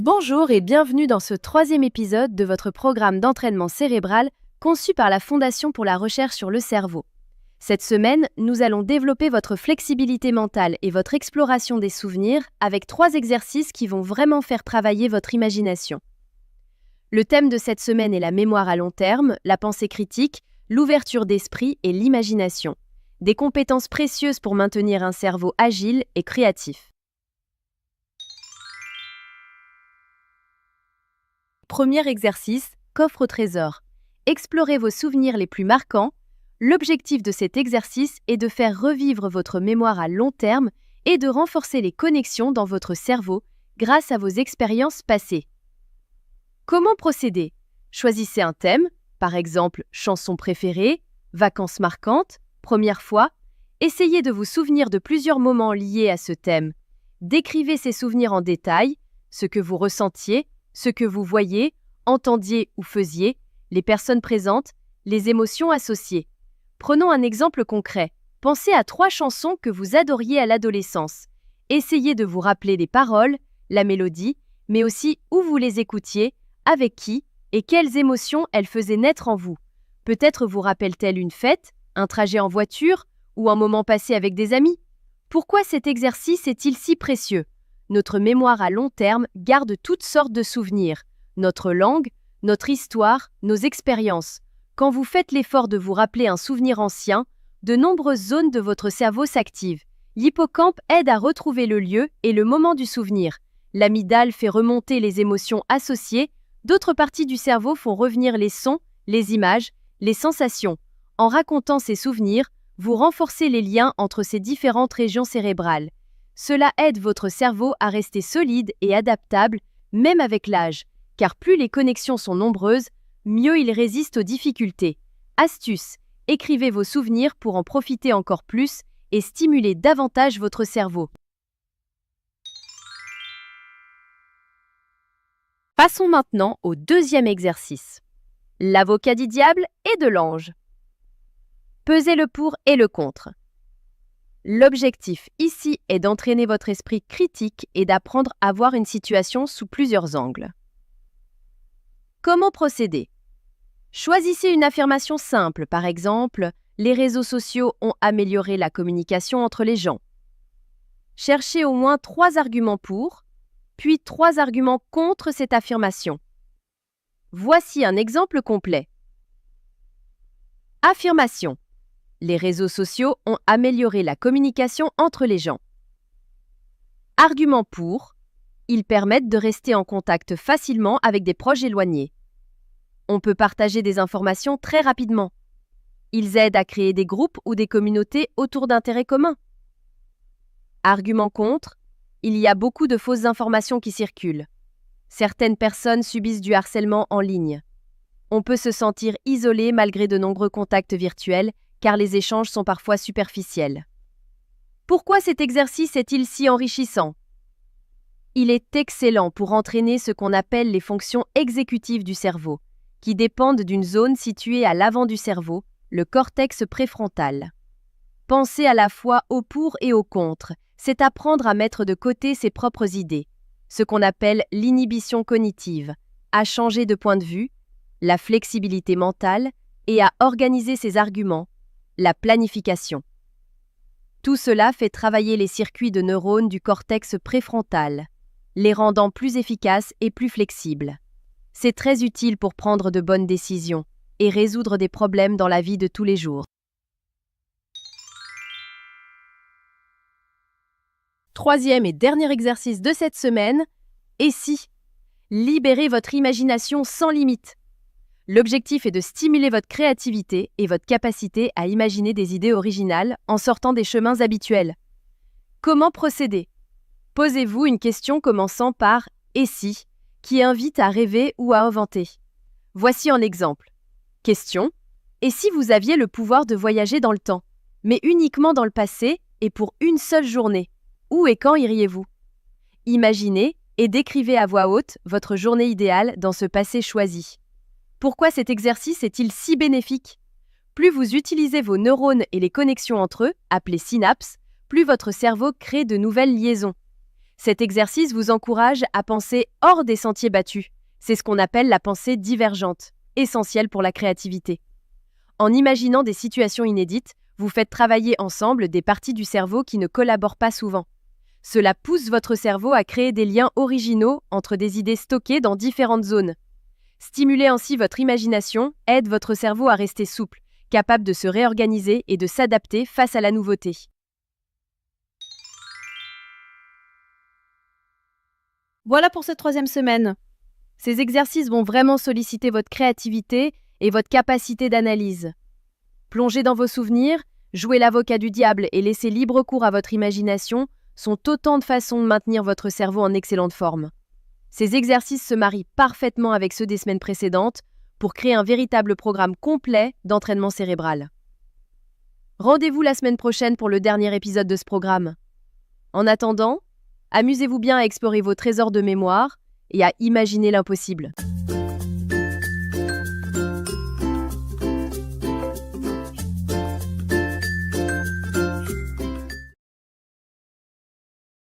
Bonjour et bienvenue dans ce 3e épisode de votre programme d'entraînement cérébral conçu par la Fondation pour la recherche sur le cerveau. Cette semaine, nous allons développer votre flexibilité mentale et votre exploration des souvenirs avec 3 exercices qui vont vraiment faire travailler votre imagination. Le thème de cette semaine est la mémoire à long terme, la pensée critique, l'ouverture d'esprit et l'imagination. Des compétences précieuses pour maintenir un cerveau agile et créatif. Premier exercice, coffre au trésor. Explorez vos souvenirs les plus marquants. L'objectif de cet exercice est de faire revivre votre mémoire à long terme et de renforcer les connexions dans votre cerveau grâce à vos expériences passées. Comment procéder? Choisissez un thème, par exemple chanson préférée, vacances marquantes, première fois. Essayez de vous souvenir de plusieurs moments liés à ce thème. Décrivez ces souvenirs en détail, ce que vous ressentiez, ce que vous voyiez, entendiez ou faisiez, les personnes présentes, les émotions associées. Prenons un exemple concret. Pensez à 3 chansons que vous adoriez à l'adolescence. Essayez de vous rappeler les paroles, la mélodie, mais aussi où vous les écoutiez, avec qui et quelles émotions elles faisaient naître en vous. Peut-être vous rappelle-t-elle une fête, un trajet en voiture ou un moment passé avec des amis. Pourquoi cet exercice est-il si précieux? Notre mémoire à long terme garde toutes sortes de souvenirs, notre langue, notre histoire, nos expériences. Quand vous faites l'effort de vous rappeler un souvenir ancien, de nombreuses zones de votre cerveau s'activent. L'hippocampe aide à retrouver le lieu et le moment du souvenir. L'amygdale fait remonter les émotions associées, d'autres parties du cerveau font revenir les sons, les images, les sensations. En racontant ces souvenirs, vous renforcez les liens entre ces différentes régions cérébrales. Cela aide votre cerveau à rester solide et adaptable, même avec l'âge, car plus les connexions sont nombreuses, mieux il résiste aux difficultés. Astuce: écrivez vos souvenirs pour en profiter encore plus et stimuler davantage votre cerveau. Passons maintenant au 2e exercice. L'avocat du diable et de l'ange. Pesez le pour et le contre. L'objectif ici est d'entraîner votre esprit critique et d'apprendre à voir une situation sous plusieurs angles. Comment procéder? Choisissez une affirmation simple, par exemple, les réseaux sociaux ont amélioré la communication entre les gens. Cherchez au moins 3 arguments pour, puis 3 arguments contre cette affirmation. Voici un exemple complet. Affirmation: les réseaux sociaux ont amélioré la communication entre les gens. Argument pour: ils permettent de rester en contact facilement avec des proches éloignés. On peut partager des informations très rapidement. Ils aident à créer des groupes ou des communautés autour d'intérêts communs. Argument contre: il y a beaucoup de fausses informations qui circulent. Certaines personnes subissent du harcèlement en ligne. On peut se sentir isolé malgré de nombreux contacts virtuels, car les échanges sont parfois superficiels. Pourquoi cet exercice est-il si enrichissant? Il est excellent pour entraîner ce qu'on appelle les fonctions exécutives du cerveau, qui dépendent d'une zone située à l'avant du cerveau, le cortex préfrontal. Penser à la fois au pour et au contre, c'est apprendre à mettre de côté ses propres idées, ce qu'on appelle l'inhibition cognitive, à changer de point de vue, la flexibilité mentale et à organiser ses arguments, la planification. Tout cela fait travailler les circuits de neurones du cortex préfrontal, les rendant plus efficaces et plus flexibles. C'est très utile pour prendre de bonnes décisions et résoudre des problèmes dans la vie de tous les jours. 3e et dernier exercice de cette semaine, et si? Libérez votre imagination sans limite. L'objectif est de stimuler votre créativité et votre capacité à imaginer des idées originales en sortant des chemins habituels. Comment procéder? Posez-vous une question commençant par « et si ?», qui invite à rêver ou à inventer. Voici un exemple. Question: et si vous aviez le pouvoir de voyager dans le temps, mais uniquement dans le passé et pour une seule journée, où et quand iriez-vous? Imaginez et décrivez à voix haute votre journée idéale dans ce passé choisi. Pourquoi cet exercice est-il si bénéfique? Plus vous utilisez vos neurones et les connexions entre eux, appelées synapses, plus votre cerveau crée de nouvelles liaisons. Cet exercice vous encourage à penser hors des sentiers battus. C'est ce qu'on appelle la pensée divergente, essentielle pour la créativité. En imaginant des situations inédites, vous faites travailler ensemble des parties du cerveau qui ne collaborent pas souvent. Cela pousse votre cerveau à créer des liens originaux entre des idées stockées dans différentes zones. Stimuler ainsi votre imagination aide votre cerveau à rester souple, capable de se réorganiser et de s'adapter face à la nouveauté. Voilà pour cette 3e semaine. Ces exercices vont vraiment solliciter votre créativité et votre capacité d'analyse. Plongez dans vos souvenirs, jouer l'avocat du diable et laisser libre cours à votre imagination sont autant de façons de maintenir votre cerveau en excellente forme. Ces exercices se marient parfaitement avec ceux des semaines précédentes pour créer un véritable programme complet d'entraînement cérébral. Rendez-vous la semaine prochaine pour le dernier épisode de ce programme. En attendant, amusez-vous bien à explorer vos trésors de mémoire et à imaginer l'impossible.